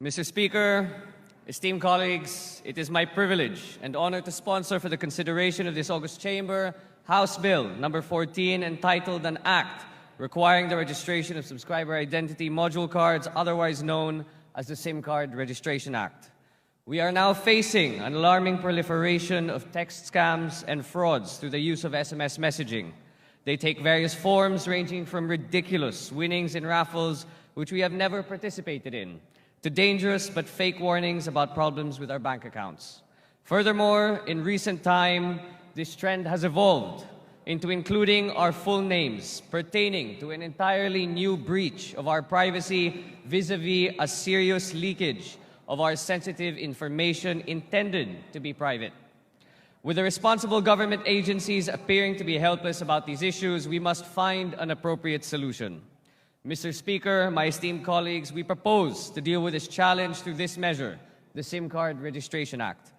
Mr. Speaker, esteemed colleagues, it is my privilege and honor to sponsor for the consideration of this August Chamber House Bill number 14 entitled An Act Requiring the Registration of Subscriber Identity Module Cards, otherwise known as the SIM Card Registration Act. We are now facing an alarming proliferation of text scams and frauds through the use of SMS messaging. They take various forms ranging from ridiculous winnings in raffles which we have never participated in, to dangerous but fake warnings about problems with our bank accounts. Furthermore, in recent time, this trend has evolved into including our full names pertaining to an entirely new breach of our privacy vis-a-vis a serious leakage of our sensitive information intended to be private. With the responsible government agencies appearing to be helpless about these issues, we must find an appropriate solution. Mr. Speaker, my esteemed colleagues, we propose to deal with this challenge through this measure, the SIM Card Registration Act.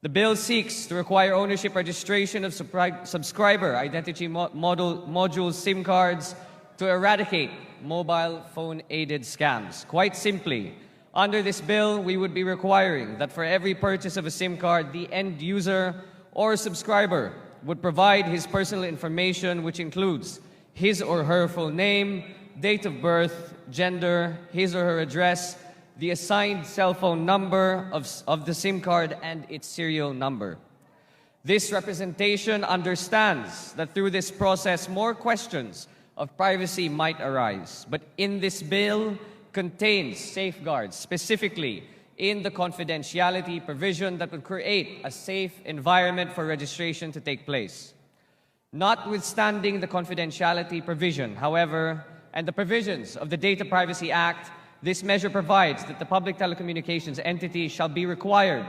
The bill seeks to require ownership registration of subscriber identity module SIM cards to eradicate mobile phone-aided scams. Quite simply, under this bill, we would be requiring that for every purchase of a SIM card, the end user or subscriber would provide his personal information, which includes his or her full name, date of birth, gender, his or her address, the assigned cell phone number of the SIM card, and its serial number. This representation understands that through this process, more questions of privacy might arise, but in this bill contains safeguards, specifically in the confidentiality provision that would create a safe environment for registration to take place. Notwithstanding the confidentiality provision, however, and the provisions of the Data Privacy Act, this measure provides that the public telecommunications entity shall be required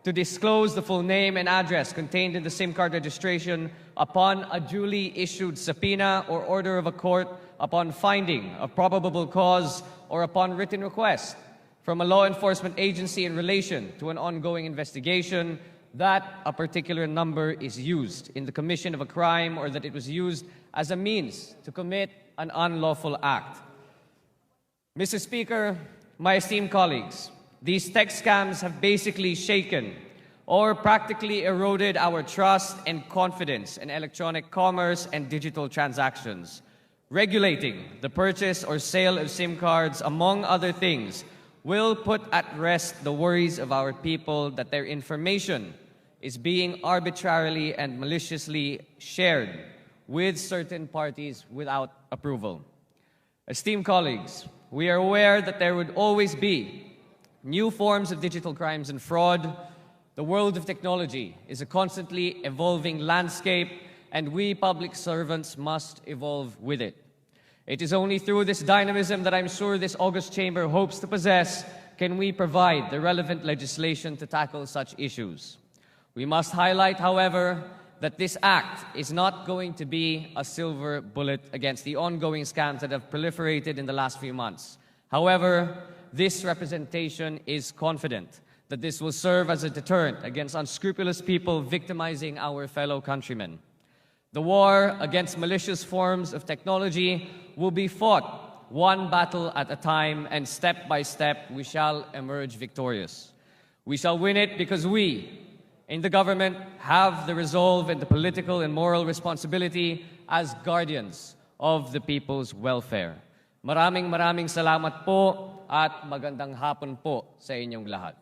to disclose the full name and address contained in the SIM card registration upon a duly issued subpoena or order of a court, upon finding of probable cause, or upon written request from a law enforcement agency in relation to an ongoing investigation that a particular number is used in the commission of a crime or that it was used as a means to commit an unlawful act. Mr. Speaker, my esteemed colleagues, these text scams have basically shaken or practically eroded our trust and confidence in electronic commerce and digital transactions. Regulating the purchase or sale of SIM cards, among other things, will put at rest the worries of our people that their information is being arbitrarily and maliciously shared with certain parties without approval. Esteemed colleagues, we are aware that there would always be new forms of digital crimes and fraud. The world of technology is a constantly evolving landscape, and we public servants must evolve with it. It is only through this dynamism that I'm sure this August Chamber hopes to possess can we provide the relevant legislation to tackle such issues. We must highlight, however, that this act is not going to be a silver bullet against the ongoing scams that have proliferated in the last few months. However, this representation is confident that this will serve as a deterrent against unscrupulous people victimizing our fellow countrymen. The war against malicious forms of technology will be fought one battle at a time, and step by step we shall emerge victorious. We shall win it because we, in the government, have the resolve and the political and moral responsibility as guardians of the people's welfare. Maraming salamat po at magandang hapon po sa inyong lahat.